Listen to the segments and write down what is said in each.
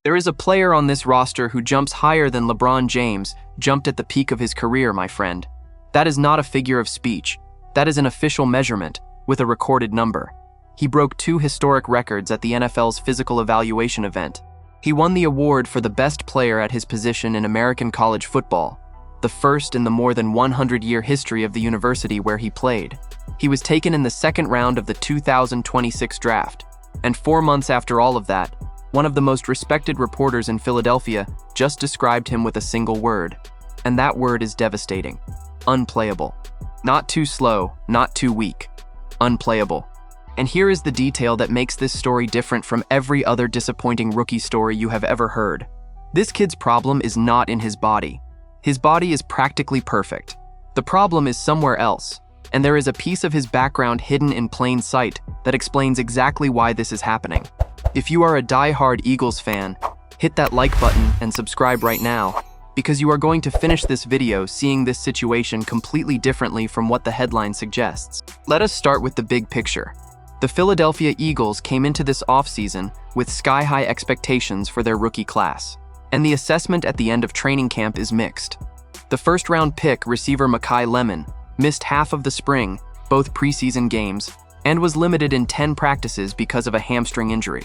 There is a player on this roster who jumps higher than LeBron James jumped at the peak of his career, my friend. That is not a figure of speech. That is an official measurement with a recorded number. He broke 2 historic records at the NFL's physical evaluation event. He won the award for the best player at his position in American college football, the first in the more than 100-year history of the university where he played. He was taken in the 2nd round of the 2026 draft, and 4 months after all of that, one of the most respected reporters in Philadelphia just described him with a single word, and that word is devastating. Unplayable. Not too slow, not too weak. Unplayable. And here is the detail that makes this story different from every other disappointing rookie story you have ever heard. This kid's problem is not in his body. His body is practically perfect. The problem is somewhere else, and there is a piece of his background hidden in plain sight that explains exactly why this is happening. If you are a die-hard Eagles fan, hit that like button and subscribe right now, because you are going to finish this video seeing this situation completely differently from what the headline suggests. Let us start with the big picture. The Philadelphia Eagles came into this offseason with sky-high expectations for their rookie class, and the assessment at the end of training camp is mixed. The first-round pick, receiver Mekhi Lemon, missed half of the spring, both preseason games, and was limited in 10 practices because of a hamstring injury.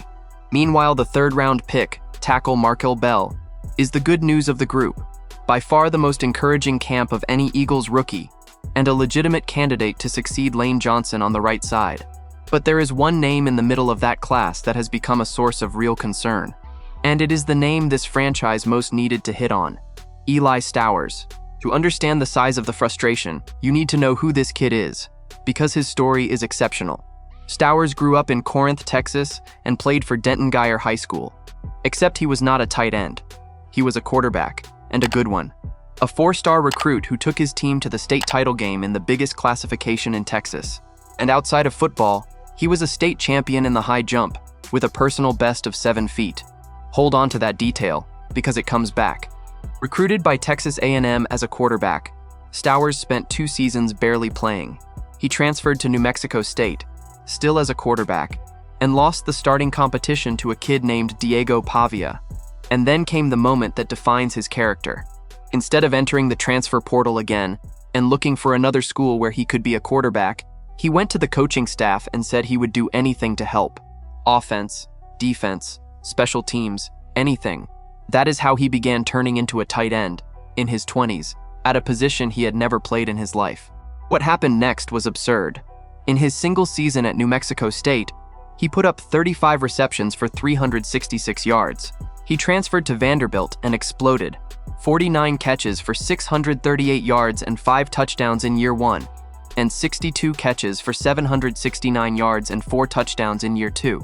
Meanwhile, the third-round pick, tackle Markel Bell, is the good news of the group, by far the most encouraging camp of any Eagles rookie, and a legitimate candidate to succeed Lane Johnson on the right side. But there is one name in the middle of that class that has become a source of real concern, and it is the name this franchise most needed to hit on: Eli Stowers. To understand the size of the frustration, you need to know who this kid is, because his story is exceptional. Stowers grew up in Corinth, Texas, and played for Denton Guyer High School. Except he was not a tight end. He was a quarterback, and a good one. A 4-star recruit who took his team to the state title game in the biggest classification in Texas. And outside of football, he was a state champion in the high jump, with a personal best of 7 feet. Hold on to that detail, because it comes back. Recruited by Texas A&M as a quarterback, Stowers spent 2 seasons barely playing. He transferred to New Mexico State, still as a quarterback, and lost the starting competition to a kid named Diego Pavia. And then came the moment that defines his character. Instead of entering the transfer portal again and looking for another school where he could be a quarterback, he went to the coaching staff and said he would do anything to help. Offense, defense, special teams, anything. That is how he began turning into a tight end, in his 20s, at a position he had never played in his life. What happened next was absurd. In his single season at New Mexico State, he put up 35 receptions for 366 yards. He transferred to Vanderbilt and exploded. 49 catches for 638 yards and 5 touchdowns in year 1, and 62 catches for 769 yards and 4 touchdowns in year 2.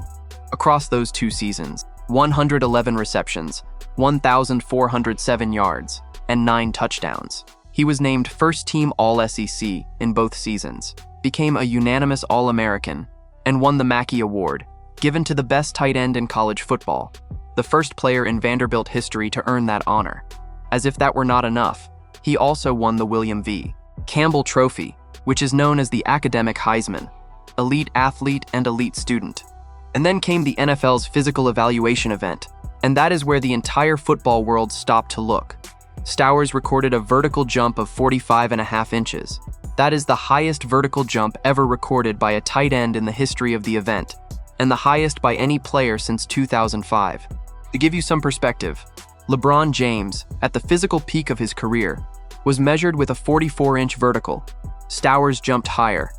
Across those 2 seasons, 111 receptions, 1,407 yards, and 9 touchdowns. He was named first-team All-SEC in both seasons, became a unanimous All-American, and won the Mackey Award, given to the best tight end in college football, the first player in Vanderbilt history to earn that honor. As if that were not enough, he also won the William V. Campbell Trophy, which is known as the Academic Heisman, elite athlete and elite student. And then came the NFL's physical evaluation event, and that is where the entire football world stopped to look. Stowers recorded a vertical jump of 45.5 inches. That is the highest vertical jump ever recorded by a tight end in the history of the event, and the highest by any player since 2005. To give you some perspective, LeBron James, at the physical peak of his career, was measured with a 44-inch vertical. Stowers jumped higher.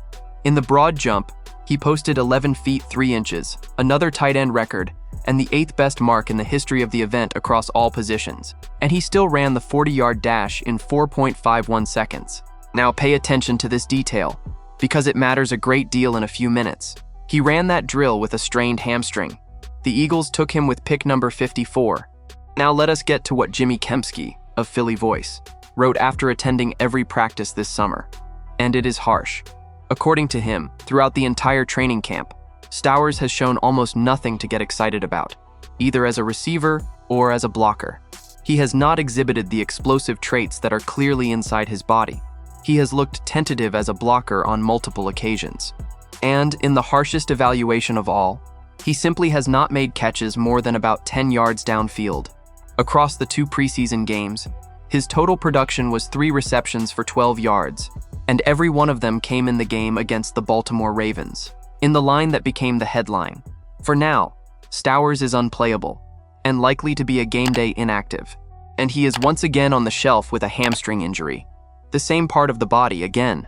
In the broad jump, he posted 11 feet 3 inches, another tight end record, and the 8th best mark in the history of the event across all positions. And he still ran the 40-yard dash in 4.51 seconds. Now pay attention to this detail, because it matters a great deal in a few minutes. He ran that drill with a strained hamstring. The Eagles took him with pick number 54. Now let us get to what Jimmy Kempski, of Philly Voice, wrote after attending every practice this summer. And it is harsh. According to him, throughout the entire training camp, Stowers has shown almost nothing to get excited about, either as a receiver or as a blocker. He has not exhibited the explosive traits that are clearly inside his body. He has looked tentative as a blocker on multiple occasions. And, in the harshest evaluation of all, He simply has not made catches more than about 10 yards downfield. Across the 2 preseason games, his total production was 3 receptions for 12 yards, and every one of them came in the game against the Baltimore Ravens, in the line that became the headline. For now, Stowers is unplayable, and likely to be a game-day inactive, and he is once again on the shelf with a hamstring injury. The same part of the body again.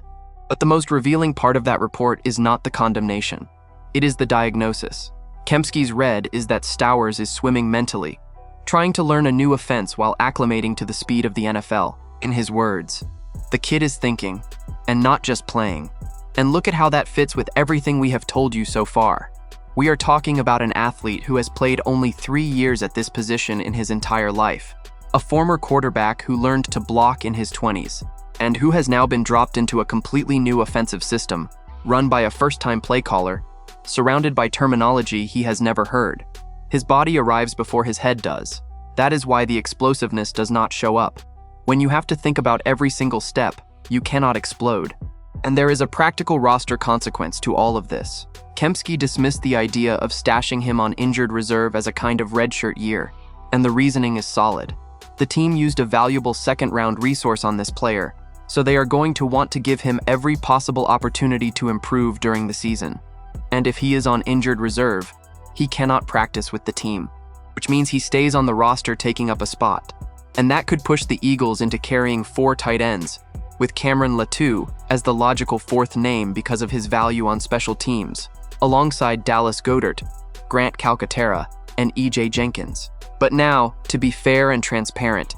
But the most revealing part of that report is not the condemnation. It is the diagnosis. Kempski's read is that Stowers is swimming mentally, trying to learn a new offense while acclimating to the speed of the NFL. In his words, the kid is thinking, and not just playing. And look at how that fits with everything we have told you so far. We are talking about an athlete who has played only 3 years at this position in his entire life, a former quarterback who learned to block in his 20s, and who has now been dropped into a completely new offensive system, run by a first-time play caller, surrounded by terminology he has never heard. His body arrives before his head does. That is why the explosiveness does not show up. When you have to think about every single step, you cannot explode. And there is a practical roster consequence to all of this. Kempski dismissed the idea of stashing him on injured reserve as a kind of redshirt year, and the reasoning is solid. The team used a valuable second-round resource on this player, so they are going to want to give him every possible opportunity to improve during the season. And if he is on injured reserve, he cannot practice with the team, which means he stays on the roster taking up a spot. And that could push the Eagles into carrying 4 tight ends, with Cameron Latou as the logical 4th name because of his value on special teams, alongside Dallas Goedert, Grant Calcaterra, and E.J. Jenkins. But now, to be fair and transparent,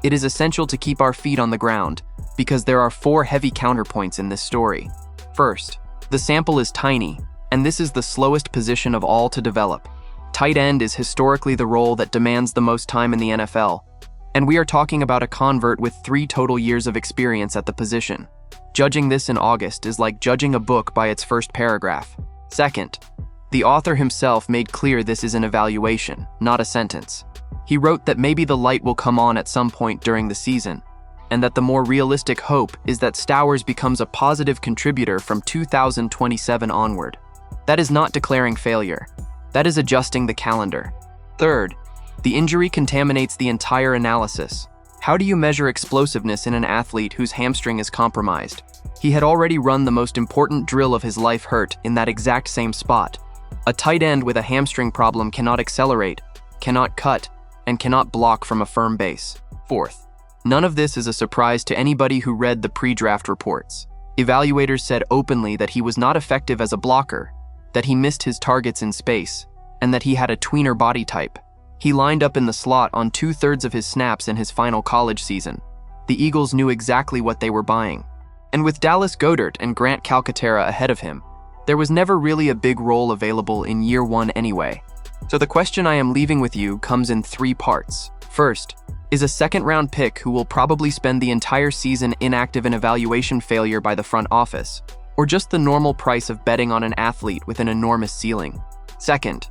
it is essential to keep our feet on the ground, because there are 4 heavy counterpoints in this story. First, the sample is tiny, and this is the slowest position of all to develop. Tight end is historically the role that demands the most time in the NFL, and we are talking about a convert with 3 total years of experience at the position. Judging this in August is like judging a book by its first paragraph. Second, the author himself made clear this is an evaluation, not a sentence. He wrote that maybe the light will come on at some point during the season, and that the more realistic hope is that Stowers becomes a positive contributor from 2027 onward. That is not declaring failure. That is adjusting the calendar. Third, the injury contaminates the entire analysis. How do you measure explosiveness in an athlete whose hamstring is compromised? He had already run the most important drill of his life hurt in that exact same spot. A tight end with a hamstring problem cannot accelerate, cannot cut, and cannot block from a firm base. Fourth, none of this is a surprise to anybody who read the pre-draft reports. Evaluators said openly that he was not effective as a blocker, that he missed his targets in space, and that he had a tweener body type. He lined up in the slot on 2/3 of his snaps in his final college season. The Eagles knew exactly what they were buying. And with Dallas Goedert and Grant Calcaterra ahead of him, there was never really a big role available in year 1 anyway. So the question I am leaving with you comes in 3 parts. First, is a second-round pick who will probably spend the entire season inactive and evaluation failure by the front office, or just the normal price of betting on an athlete with an enormous ceiling? Second,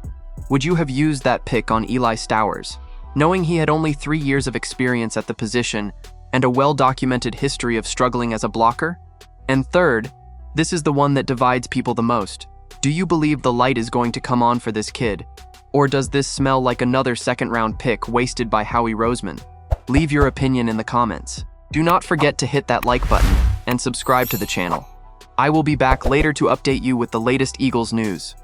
would you have used that pick on Eli Stowers, knowing he had only 3 years of experience at the position and a well-documented history of struggling as a blocker? And third, this is the one that divides people the most. Do you believe the light is going to come on for this kid? Or does this smell like another second-round pick wasted by Howie Roseman? Leave your opinion in the comments. Do not forget to hit that like button and subscribe to the channel. I will be back later to update you with the latest Eagles news.